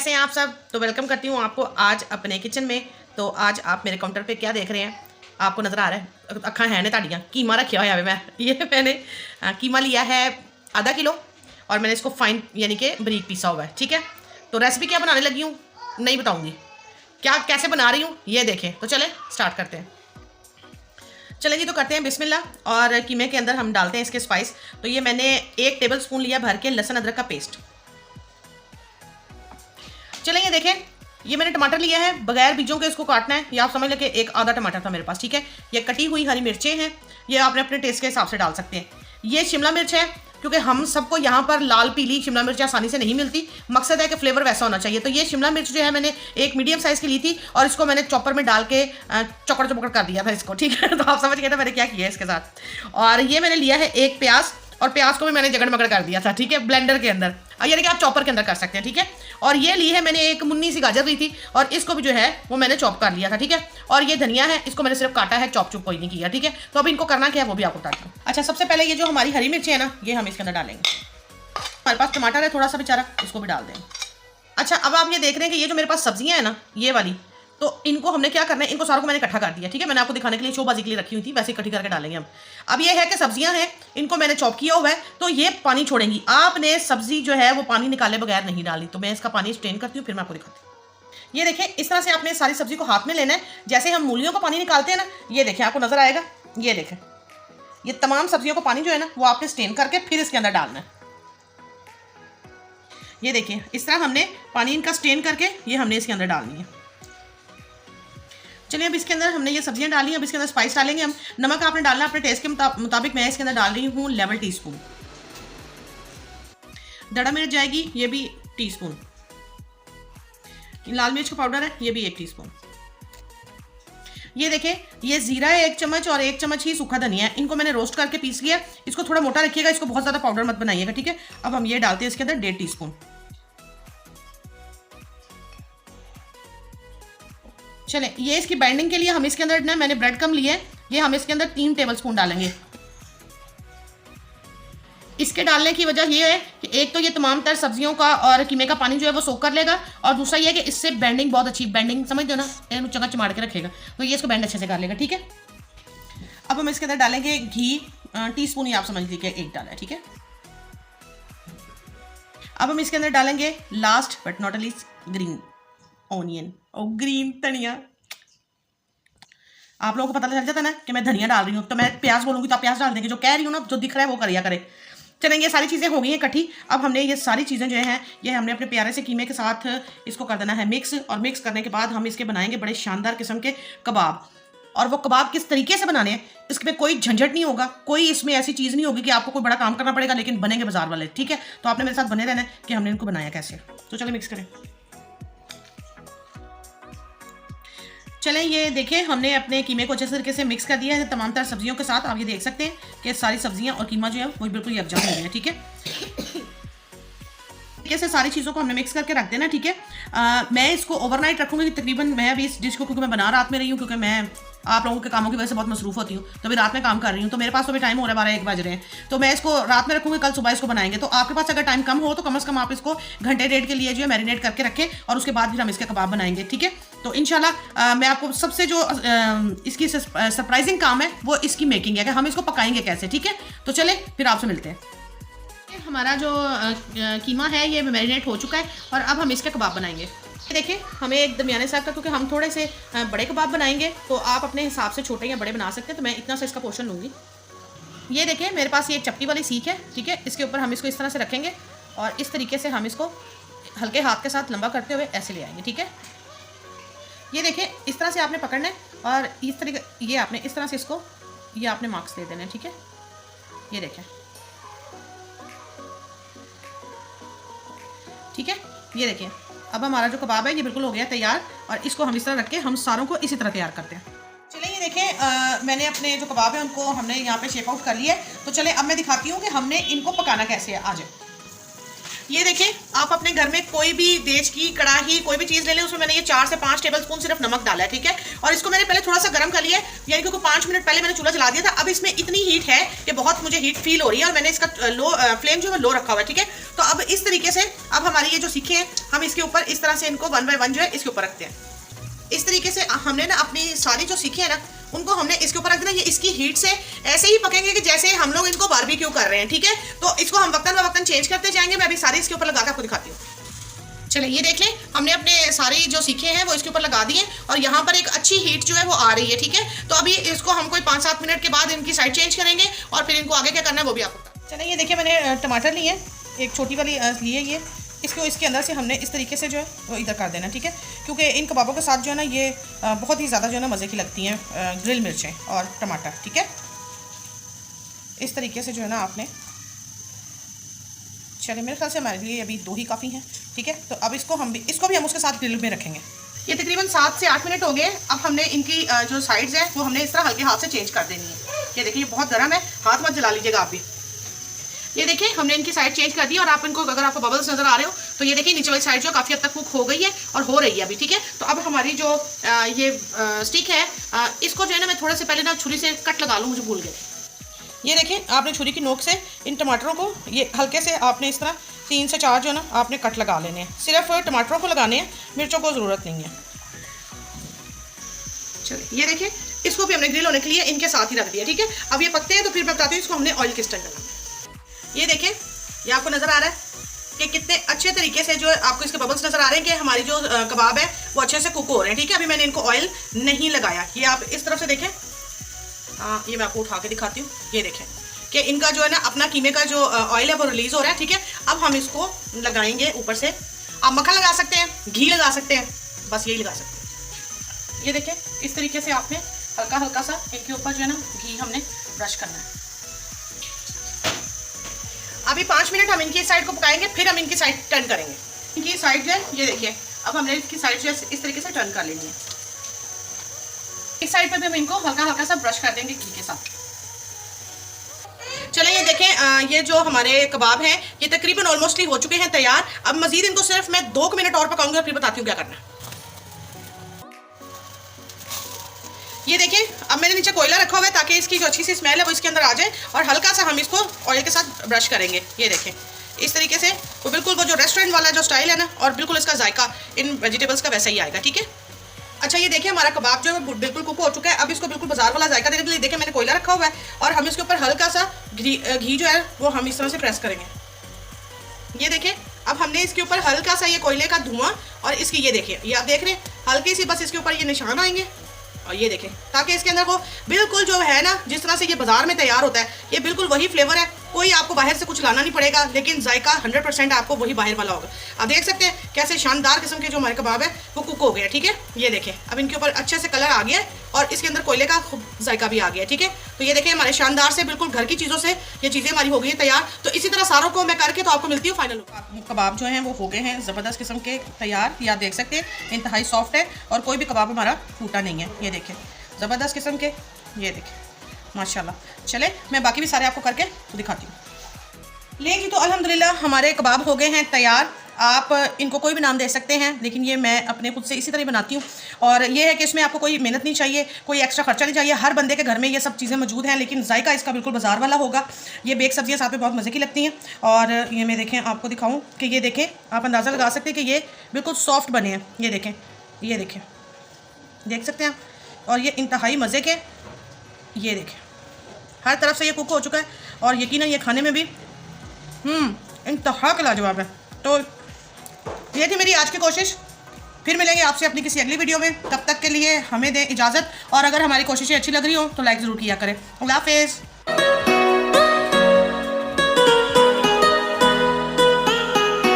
कैसे हैं आप सब। तो वेलकम करती हूँ आपको आज अपने किचन में। तो आज आप मेरे काउंटर पे क्या देख रहे हैं, आपको नज़र आ रहा है, अखा है ने ताड़ियाँ कीमा रखे हुआ है। मैंने कीमा लिया है आधा किलो और मैंने इसको फाइन यानी कि बारीक पीसा हुआ है। ठीक है, तो रेसिपी क्या बनाने लगी हूँ नहीं बताऊँगी, क्या कैसे बना रही हूँ ये देखें। तो चलें स्टार्ट करते हैं। चलें जी, तो करते हैं बिस्मिल्लाह। और कीमे के अंदर हम डालते हैं इसके स्पाइस। तो ये मैंने 1 टेबल स्पून लिया भर के लहसुन अदरक का पेस्ट। चलें ये देखें, ये मैंने टमाटर लिया है बगैर बीजों के, इसको काटना है। ये आप समझ लें कि एक आधा टमाटर था मेरे पास। ठीक है, ये कटी हुई हरी मिर्चें हैं, ये आपने अपने टेस्ट के हिसाब से डाल सकते हैं। ये शिमला मिर्च है, क्योंकि हम सबको यहाँ पर लाल पीली शिमला मिर्च आसानी से नहीं मिलती, मकसद है कि फ्लेवर वैसा होना चाहिए। तो ये शिमला मिर्च जो है मैंने एक मीडियम साइज़ की ली थी और इसको मैंने चॉपर में डाल के चौकड़ चौकड़ कर दिया था इसको। ठीक है, तो आप समझ गए थे मैंने क्या किया है इसके साथ। और ये मैंने लिया है एक प्याज, और प्याज को भी मैंने जगड़ मगड़ कर दिया था। ठीक है, ब्लेंडर के अंदर, यानी कि आप चॉपर के अंदर कर सकते हैं। ठीक है, और ये ली है मैंने एक मुन्नी सी गाजर ली थी और इसको भी जो है वो मैंने चॉप कर लिया था। ठीक है, और ये धनिया है, इसको मैंने सिर्फ काटा है, चॉप चुप कोई नहीं किया। ठीक है, तो अब इनको करना क्या है वो भी आपको बताती हूँ। अच्छा, सबसे पहले ये जो हमारी हरी मिर्ची है ना, ये हम इसके अंदर डालेंगे। हमारे पास टमाटर है थोड़ा सा बेचारा, इसको भी डाल देंगे। अच्छा, अब आप ये देख रहे हैं कि ये जो मेरे पास सब्जियां हैं ना ये वाली, तो इनको हमने क्या करना है, इनको सारों को मैंने इकट्ठा कर दिया। ठीक है, मैंने आपको दिखाने के लिए शोबाजी के लिए रखी हुई थी, वैसे इकट्ठी करके डालेंगे हम। अब ये है कि सब्जियां हैं, इनको मैंने चॉप किया हुआ है, तो ये पानी छोड़ेंगी। आपने सब्जी जो है वो पानी निकाले बगैर नहीं डाली। तो मैं इसका पानी स्ट्रेन करती हूँ, फिर मैं आपको दिखाती हूँ। ये देखिए, इस तरह से आपने सारी सब्जी को हाथ में लेना है, जैसे हम मूलियों को पानी निकालते हैं ना। ये देखें, आपको नजर आएगा, ये देखें, ये तमाम सब्जियों को पानी जो है ना वो आपने स्ट्रेन करके फिर इसके अंदर डालना है। ये देखिए, इस तरह हमने पानी इनका स्ट्रेन करके ये हमने इसके अंदर डालनी है। चलिए, अब इसके अंदर हमने ये सब्जियां डाली, अब इसके अंदर स्पाइस डालेंगे हम। नमक आपने डालना अपने टेस्ट के मुताबिक। मैं इसके अंदर डाल रही हूँ लेवल टीस्पून। दड़ा मिर्च जाएगी, ये भी टीस्पून। लाल मिर्च का पाउडर है, ये भी 1 टीस्पून। ये देखें, ये जीरा है 1 चम्मच और 1 चम्मच ही सूखा धनिया है। इनको मैंने रोस्ट करके पीस लिया। इसको थोड़ा मोटा रखिएगा, इसको बहुत ज़्यादा पाउडर मत बनाइएगा। ठीक है, अब हम ये डालते हैं इसके अंदर 1.5 टीस्पून। चले, ये इसकी बाइंडिंग के लिए हम इसके अंदर ना, मैंने ब्रेड कम लिए, ये हम इसके अंदर 3 टेबल स्पून डालेंगे। इसके डालने की वजह ये है कि एक तो ये तमाम तर सब्जियों का और कीमे का पानी जो है वो सोख कर लेगा, और दूसरा ये है कि इससे बेंडिंग बहुत अच्छी, बेंडिंग समझ दो ना, चंगा चिमाड़ के रखेगा, तो ये इसको बेंड अच्छे से कर लेगा। ठीक है, अब हम इसके अंदर डालेंगे घी, टीस्पून ही आप समझ लीजिए 1 डाला है। ठीक है, अब हम इसके अंदर डालेंगे last but not least green onion और ग्रीन धनिया। आप लोगों को पता चल जाता है ना कि मैं धनिया डाल रही हूँ, तो मैं प्याज बोलूँगी तो आप प्याज डाल देंगे। जो कह रही हूँ ना, जो दिख रहा है वो करिया करे। चलें, ये सारी चीज़ें हो गई हैं इकट्ठी। अब हमने ये सारी चीज़ें जो हैं ये हमने अपने प्यारे से कीमे के साथ इसको कर देना है मिक्स, और मिक्स करने के बाद हम इसके बनाएंगे बड़े शानदार किस्म के कबाब। और वो कबाब किस तरीके से बनाने हैं, इसमें कोई झंझट नहीं होगा, कोई इसमें ऐसी चीज़ नहीं होगी कि आपको कोई बड़ा काम करना पड़ेगा, लेकिन बनेंगे बाजार वाले। ठीक है, तो आपने मेरे साथ बने रहना है कि हमने इनको बनाया कैसे। तो चलें मिक्स करें। चलें, ये देखें, हमने अपने कीमे को अच्छे तरीके से मिक्स कर दिया है तमाम तरह सब्जियों के साथ। आप ये देख सकते हैं कि सारी सब्जियां और कीमा जो है वो बिल्कुल यकजा हो गया है। ठीक है, से सारी चीज़ों को हमने मिक्स करके रख देना। ठीक है, मैं इसको ओवरनाइट रखूंगी तकरीबन। मैं अभी इस डिश को, क्योंकि मैं बना रात में रही हूँ, क्योंकि मैं आप लोगों के कामों की वजह से बहुत मसरूफ होती हूँ, तो अभी रात में काम कर रही हूँ, तो मेरे पास तो भी टाइम हो रहा है 12-1 बज रहे हैं, तो मैं इसको रात में रखूँगी, कल सुबह इसको बनाएंगे। तो आपके पास अगर टाइम कम हो तो कम से कम आप इसको घंटे 1.5 के लिए जो है मैरिनेट करके रखें, और उसके बाद फिर हम इसके कबाब बनाएंगे। ठीक है, तो इंशाल्लाह मैं आपको सबसे जो इसकी सरप्राइजिंग काम है वो इसकी मेकिंग है कि हम इसको पकाएंगे कैसे। ठीक है, तो चले फिर आपसे मिलते हैं। हमारा जो कीमा है ये मैरिनेट हो चुका है, और अब हम इसके कबाब बनाएंगे। देखिए, हमें एक दरमियाने साइज का, क्योंकि हम थोड़े से बड़े कबाब बनाएंगे, तो आप अपने हिसाब से छोटे या बड़े बना सकते हैं। तो मैं इतना सा इसका पोर्शन लूँगी। ये देखिए, मेरे पास ये चपटी वाली सीख है। ठीक है, इसके ऊपर हम इसको इस तरह से रखेंगे, और इस तरीके से हम इसको हल्के हाथ के साथ लंबा करते हुए ऐसे ले आएंगे। ठीक है, ये देखिए, इस तरह से आपने पकड़ना है, और इस तरीके ये आपने इस तरह से इसको ये आपने मार्क्स दे देने हैं। ठीक है, ये देखें, ठीक है, ये देखिए, अब हमारा जो कबाब है ये बिल्कुल हो गया तैयार, और इसको हम इस तरह रख के हम सारों को इसी तरह तैयार करते हैं। चलिए, ये देखें, मैंने अपने जो कबाब है उनको हमने यहाँ पे शेप आउट कर लिया है। तो चले, अब मैं दिखाती हूँ कि हमने इनको पकाना कैसे है। आज ये देखें, आप अपने घर में कोई भी देश की कढ़ाई कोई भी चीज़ ले लें, उसमें मैंने ये 4 से 5 टेबल स्पून सिर्फ नमक डाला है, ठीक है। और इसको मैंने पहले थोड़ा सा गर्म कर लिया है, यानी कि 5 मिनट पहले मैंने चूल्हा जला दिया था। अब इसमें इतनी हीट है कि बहुत मुझे हीट फील हो रही है और मैंने इसका फ्लेम जो है लो रखा हुआ है, ठीक है। तो अब इस तरीके से अब हमारी ये जो सीखे हैं हम इसके ऊपर इस तरह से इनको 1 बाय 1 जो है इसके ऊपर रखते हैं। इस तरीके से हमने ना अपनी सारी जो सीखे हैं ना उनको हमने इसके ऊपर रख देना। ये इसकी हीट से ऐसे ही पकेंगे कि जैसे हम लोग इनको बारबेक्यू कर रहे हैं, ठीक है। तो इसको हम वक्तन ब वक्तन चेंज करते जाएंगे। मैं अभी सारी इसके ऊपर लगा कर आपको दिखाती हूँ। चलिए ये देख लें, हमने अपने सारे जो सीखे हैं वो इसके ऊपर लगा दिए और यहाँ पर एक अच्छी हीट जो है वो आ रही है, ठीक है। तो अभी इसको हम कोई 5-7 मिनट के बाद इनकी साइड चेंज करेंगे और फिर इनको आगे क्या करना है वो भी आपको। चलिए ये देखिए, मैंने टमाटर लिए, एक छोटी वाली ली है, ये इसको इसके अंदर से हमने इस तरीके से जो है वो इधर कर देना, ठीक है। क्योंकि इन कबाबों के साथ जो है ना ये बहुत ही ज़्यादा जो है ना मज़े की लगती हैं ग्रिल मिर्चें और टमाटर, ठीक है। इस तरीके से जो है ना आपने, चलिए मेरे ख्याल से हमारे लिए अभी 2 ही काफ़ी हैं, ठीक है। तो अब इसको भी हम उसके साथ ग्रिल में रखेंगे। ये तकरीबन 7 से 8 मिनट हो गए। अब हमने इनकी जो साइड्स हैं वो हमने इस तरह हल्के हाथ से चेंज कर देनी है। ये देखिए, ये बहुत गर्म है, हाथ मत जला लीजिएगा आप भी। ये देखिए, हमने इनकी साइड चेंज कर दी और आप इनको, अगर आपको बबल्स नजर आ रहे हो तो ये देखिए नीचे वाली साइड जो काफ़ी हद तक कुक हो गई है और हो रही है अभी, ठीक है। तो अब हमारी जो ये स्टिक है इसको जो है ना मैं थोड़े से पहले ना छुरी से कट लगा लूँ, मुझे भूल गए। ये देखिए, आपने छुरी की नोक से इन टमाटरों को ये हल्के से आपने इस तरह 3 से 4 जो है ना आपने कट लगा लेने हैं। सिर्फ टमाटरों को लगाने हैं, मिर्चों को ज़रूरत नहीं है। चलिए ये देखिए, इसको भी हमने ग्रिल होने के लिए इनके साथ ही रख दिया, ठीक है। अब ये पकते हैं तो फिर मैं बताती हूँ इसको हमने ऑयल किस टाइम करना है। ये देखें, ये आपको नज़र आ रहा है कि कितने अच्छे तरीके से जो आपको इसके बबल्स नज़र आ रहे हैं कि हमारी जो कबाब है वो अच्छे से कुक हो रहे हैं, ठीक है। अभी मैंने इनको ऑयल नहीं लगाया। ये आप इस तरफ से देखें, ये मैं आपको उठा के दिखाती हूँ। ये देखें कि इनका जो है ना अपना कीमे का जो ऑयल है वो रिलीज़ हो रहा है, ठीक है। अब हम इसको लगाएंगे ऊपर से। आप मक्खन लगा सकते हैं, घी लगा सकते हैं, बस यही लगा सकते हैं। ये देखें, इस तरीके से आपने हल्का हल्का सा इनके ऊपर जो है ना घी हमने ब्रश करना है। अभी 5 मिनट हम इनकी साइड को पकाएंगे, फिर हम इनकी साइड टर्न करेंगे। इनकी साइड जो है ये देखिए, अब हमने इसकी साइड जो है इस तरीके से टर्न कर लेनी है। इस साइड पे भी हम इनको हल्का हल्का सा ब्रश कर देंगे घी के साथ। चलिए ये देखें, ये जो हमारे कबाब हैं ये तकरीबन ऑलमोस्टली हो चुके हैं तैयार। अब मजीद इनको सिर्फ मैं 2 मिनट और पकाऊंगी और फिर बताती हूँ क्या करना है। ये देखिए, अब मैंने नीचे कोयला रखा हुआ है ताकि इसकी जो अच्छी सी स्मेल है वो इसके अंदर आ जाए और हल्का सा हम इसको ऑयल के साथ ब्रश करेंगे। ये देखें, इस तरीके से वो बिल्कुल वो जो रेस्टोरेंट वाला जो स्टाइल है ना, और बिल्कुल इसका जायका इन वेजिटेबल्स का वैसा ही आएगा, ठीक है। अच्छा ये देखिए, हमारा कबाब जो है बिल्कुल कुक हो चुका है। अब इसको बिल्कुल बाजार वाला जायका देने के लिए देखिए मैंने कोयला रखा हुआ है और हम इसके ऊपर हल्का सा घी जो है वो हम इस तरह से प्रेस करेंगे। ये देखिए, अब हमने इसके ऊपर हल्का सा ये कोयले का धुआं और इसकी ये देखिए, ये आप देख रहे हैं हल्की सी बस इसके ऊपर ये निशान आएंगे और ये देखें, ताकि इसके अंदर वो बिल्कुल जो है ना जिस तरह से ये बाजार में तैयार होता है ये बिल्कुल वही फ्लेवर है। कोई आपको बाहर से कुछ लाना नहीं पड़ेगा, लेकिन जायका 100% आपको वही बाहर वाला होगा। आप देख सकते हैं कैसे शानदार किस्म के जो हमारे कबाब है वो कुक हो गया, ठीक है। ये देखें, अब इनके ऊपर अच्छे से कलर आ गया और इसके अंदर कोयले का जायका भी आ गया, ठीक है। तो ये देखें, हमारे शानदार से बिल्कुल घर की चीज़ों से ये चीज़ें हमारी हो गई है तैयार। तो इसी तरह सारों को मैं करके तो आपको मिलती हूँ फाइनल लुक। कबाब जो हैं वो हो गए हैं ज़बरदस्त किस्म के तैयार। ये आप देख सकते हैं इंतहाई सॉफ्ट है और कोई भी कबाब हमारा टूटा नहीं है। ये देखें, ज़बरदस्त किस्म के, ये देखें माशाल्लाह। चले मैं बाकी भी सारे आपको करके तो दिखाती हूँ। ले जी, तो अल्हम्दुलिल्लाह हमारे कबाब हो गए हैं तैयार। आप इनको कोई भी नाम दे सकते हैं, लेकिन ये मैं अपने खुद से इसी तरह बनाती हूँ। और ये है कि इसमें आपको कोई मेहनत नहीं चाहिए, कोई एक्स्ट्रा खर्चा नहीं चाहिए। हर बंदे के घर में ये सब चीज़ें मौजूद हैं, लेकिन जायका इसका बिल्कुल बाजार वाला होगा। ये बेक सब्जियाँ साथ में बहुत मज़े की लगती हैं। और ये मैं देखें आपको दिखाऊँ कि ये देखें, आप अंदाज़ा लगा सकते हैं कि ये बिल्कुल सॉफ्ट बने हैं। ये देखें, ये देखें, देख सकते हैं आप। और ये इंतहाई मज़े के, ये देखें हर तरफ से ये कुक हो चुका है और यकीनन ये खाने में भी इंतहा का लाजवाब है। तो ये थी मेरी आज की कोशिश। फिर मिलेंगे आपसे अपनी किसी अगली वीडियो में, तब तक के लिए हमें दें इजाज़त। और अगर हमारी कोशिशें अच्छी लग रही हो तो लाइक ज़रूर किया करें। अल्लाह हाफ़िज़।